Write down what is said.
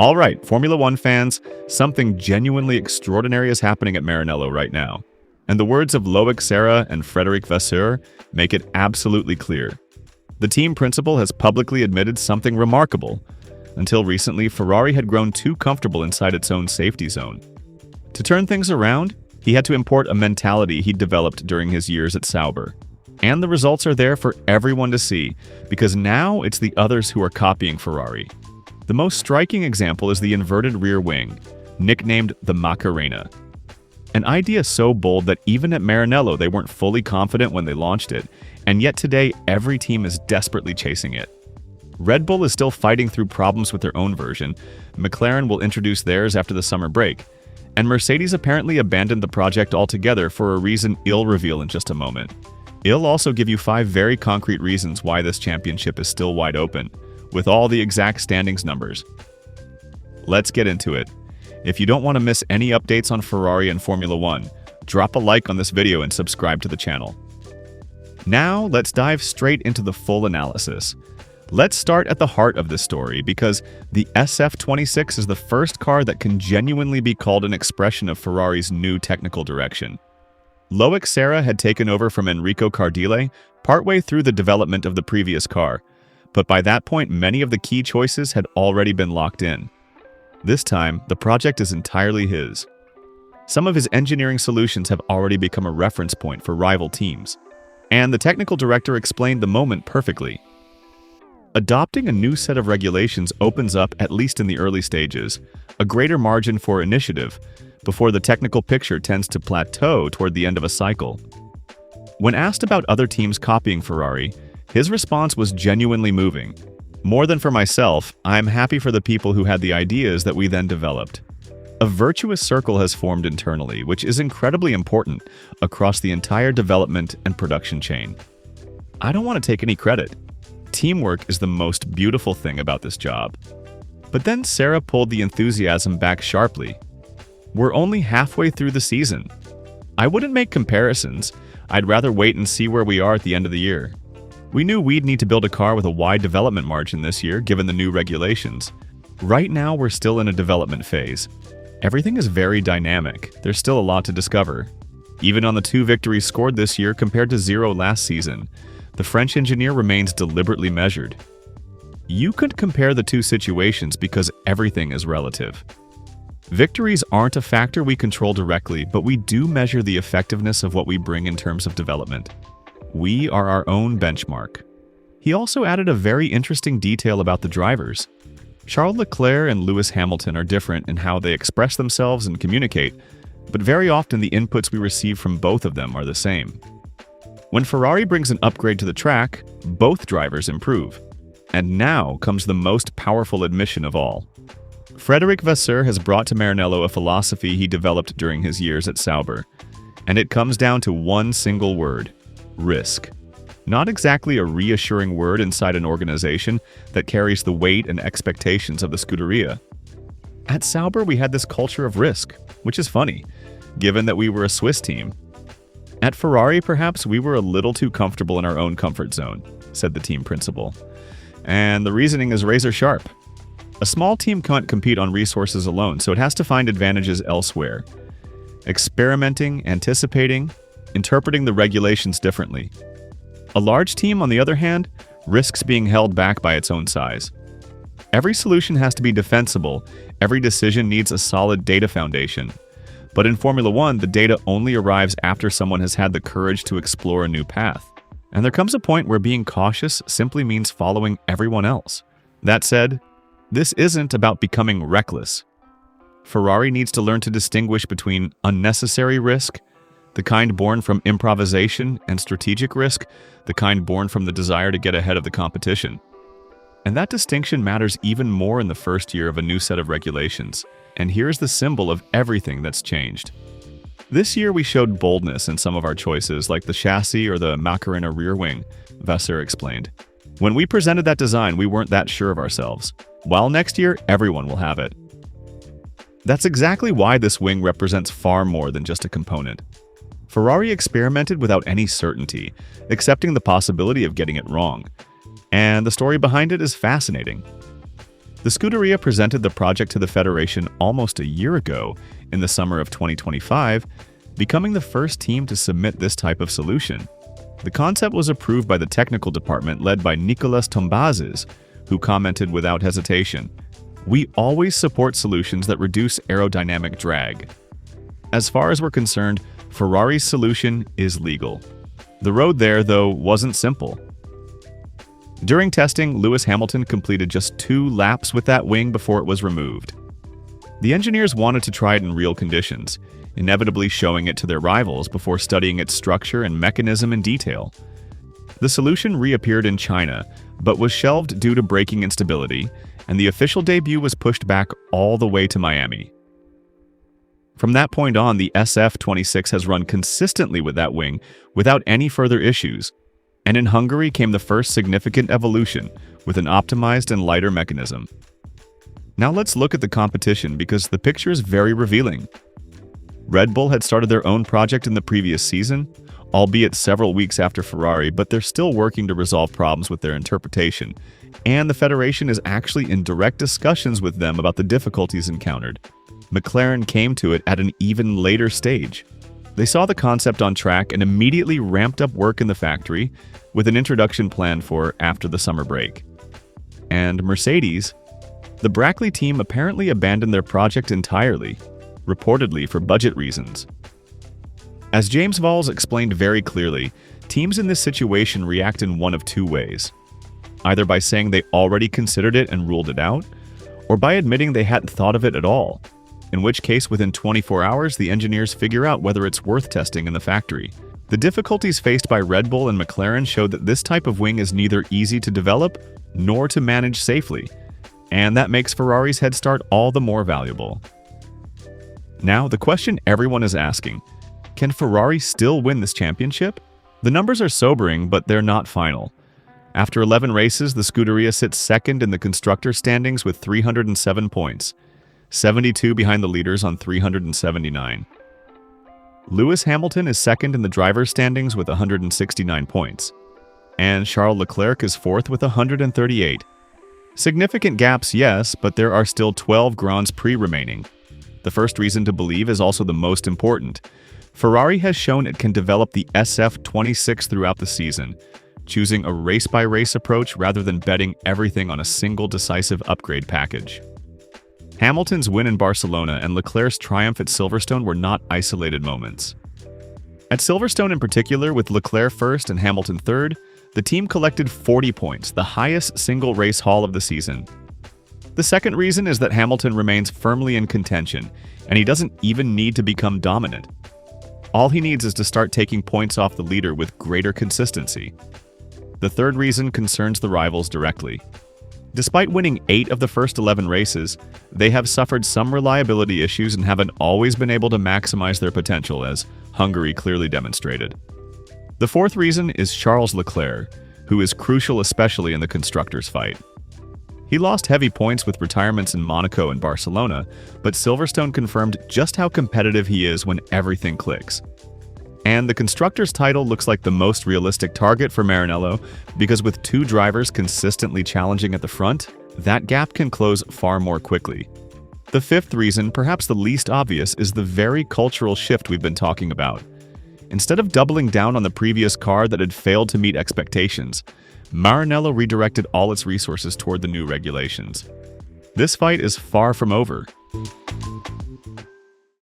All right, Formula One fans, something genuinely extraordinary is happening at Maranello right now. And the words of Loic Serra and Frédéric Vasseur make it absolutely clear. The team principal has publicly admitted something remarkable. Until recently, Ferrari had grown too comfortable inside its own safety zone. To turn things around, he had to import a mentality he'd developed during his years at Sauber. And the results are there for everyone to see, because now it's the others who are copying Ferrari. The most striking example is the inverted rear wing, nicknamed the Macarena. An idea so bold that even at Maranello they weren't fully confident when they launched it, and yet today every team is desperately chasing it. Red Bull is still fighting through problems with their own version, McLaren will introduce theirs after the summer break, and Mercedes apparently abandoned the project altogether for a reason I'll reveal in just a moment. I'll also give you 5 very concrete reasons why this championship is still wide open, with all the exact standings numbers. Let's get into it. If you don't want to miss any updates on Ferrari and Formula One, drop a like on this video and subscribe to the channel. Now, let's dive straight into the full analysis. Let's start at the heart of this story, because the SF-26 is the first car that can genuinely be called an expression of Ferrari's new technical direction. Loic Serra had taken over from Enrico Cardile partway through the development of the previous car, but by that point many of the key choices had already been locked in. This time, the project is entirely his. Some of his engineering solutions have already become a reference point for rival teams, and the technical director explained the moment perfectly. Adopting a new set of regulations opens up, at least in the early stages, a greater margin for initiative before the technical picture tends to plateau toward the end of a cycle. When asked about other teams copying Ferrari, his response was genuinely moving. More than for myself, I'm happy for the people who had the ideas that we then developed. A virtuous circle has formed internally, which is incredibly important across the entire development and production chain. I don't want to take any credit. Teamwork is the most beautiful thing about this job. But then Serra pulled the enthusiasm back sharply. We're only halfway through the season. I wouldn't make comparisons. I'd rather wait and see where we are at the end of the year. We knew we'd need to build a car with a wide development margin this year, given the new regulations. Right now, we're still in a development phase. Everything is very dynamic. There's still a lot to discover. Even on the 2 victories scored this year compared to 0 last season, the French engineer remains deliberately measured. You could compare the 2 situations because everything is relative. Victories aren't a factor we control directly, but we do measure the effectiveness of what we bring in terms of development. We are our own benchmark. He also added a very interesting detail about the drivers. Charles Leclerc and Lewis Hamilton are different in how they express themselves and communicate, but very often the inputs we receive from both of them are the same. When Ferrari brings an upgrade to the track, both drivers improve. And now comes the most powerful admission of all. Frédéric Vasseur has brought to Maranello a philosophy he developed during his years at Sauber, and it comes down to one single word: risk. Not exactly a reassuring word inside an organization that carries the weight and expectations of the Scuderia. At Sauber, we had this culture of risk, which is funny, given that we were a Swiss team. At Ferrari, perhaps we were a little too comfortable in our own comfort zone, said the team principal. And the reasoning is razor sharp. A small team can't compete on resources alone, so it has to find advantages elsewhere. Experimenting, anticipating, interpreting the regulations differently. A large team, on the other hand, risks being held back by its own size. Every solution has to be defensible, every decision needs a solid data foundation. But in Formula One, the data only arrives after someone has had the courage to explore a new path. And there comes a point where being cautious simply means following everyone else. That said, this isn't about becoming reckless. Ferrari needs to learn to distinguish between unnecessary risk, the kind born from improvisation, and strategic risk, the kind born from the desire to get ahead of the competition. And that distinction matters even more in the first year of a new set of regulations. And here's the symbol of everything that's changed. This year we showed boldness in some of our choices, like the chassis or the Macarena rear wing, Vasseur explained. When we presented that design, we weren't that sure of ourselves. While next year, everyone will have it. That's exactly why this wing represents far more than just a component. Ferrari experimented without any certainty, accepting the possibility of getting it wrong. And the story behind it is fascinating. The Scuderia presented the project to the Federation almost a year ago, in the summer of 2025, becoming the first team to submit this type of solution. The concept was approved by the technical department led by Nicolas Tombazes, who commented without hesitation, "We always support solutions that reduce aerodynamic drag." As far as we're concerned, Ferrari's solution is legal. The road there, though, wasn't simple. During testing, Lewis Hamilton completed just 2 laps with that wing before it was removed. The engineers wanted to try it in real conditions, inevitably showing it to their rivals before studying its structure and mechanism in detail. The solution reappeared in China, but was shelved due to braking instability, and the official debut was pushed back all the way to Miami. From that point on, the SF-26 has run consistently with that wing without any further issues, and in Hungary came the first significant evolution with an optimized and lighter mechanism. Now let's look at the competition because the picture is very revealing. Red Bull had started their own project in the previous season, albeit several weeks after Ferrari, but they're still working to resolve problems with their interpretation, and the Federation is actually in direct discussions with them about the difficulties encountered. McLaren came to it at an even later stage. They saw the concept on track and immediately ramped up work in the factory, with an introduction planned for after the summer break. And Mercedes, the Brackley team apparently abandoned their project entirely, reportedly for budget reasons. As James Valls explained very clearly, teams in this situation react in one of 2 ways. Either by saying they already considered it and ruled it out, or by admitting they hadn't thought of it at all, in which case within 24 hours the engineers figure out whether it's worth testing in the factory. The difficulties faced by Red Bull and McLaren showed that this type of wing is neither easy to develop nor to manage safely, and that makes Ferrari's head start all the more valuable. Now, the question everyone is asking, can Ferrari still win this championship? The numbers are sobering, but they're not final. After 11 races, the Scuderia sits second in the constructor standings with 307 points, 72 behind the leaders on 379. Lewis Hamilton is second in the driver's standings with 169 points, and Charles Leclerc is fourth with 138. Significant gaps, yes, but there are still 12 Grands Prix remaining. The first reason to believe is also the most important. Ferrari has shown it can develop the SF-26 throughout the season, choosing a race-by-race approach rather than betting everything on a single decisive upgrade package. Hamilton's win in Barcelona and Leclerc's triumph at Silverstone were not isolated moments. At Silverstone in particular, with Leclerc first and Hamilton third, the team collected 40 points, the highest single race haul of the season. The second reason is that Hamilton remains firmly in contention, and he doesn't even need to become dominant. All he needs is to start taking points off the leader with greater consistency. The third reason concerns the rivals directly. Despite winning 8 of the first 11 races, they have suffered some reliability issues and haven't always been able to maximize their potential, as Hungary clearly demonstrated. The fourth reason is Charles Leclerc, who is crucial especially in the constructors' fight. He lost heavy points with retirements in Monaco and Barcelona, but Silverstone confirmed just how competitive he is when everything clicks. And the constructors' title looks like the most realistic target for Maranello because with 2 drivers consistently challenging at the front, that gap can close far more quickly. The fifth reason, perhaps the least obvious, is the very cultural shift we've been talking about. Instead of doubling down on the previous car that had failed to meet expectations, Maranello redirected all its resources toward the new regulations. This fight is far from over.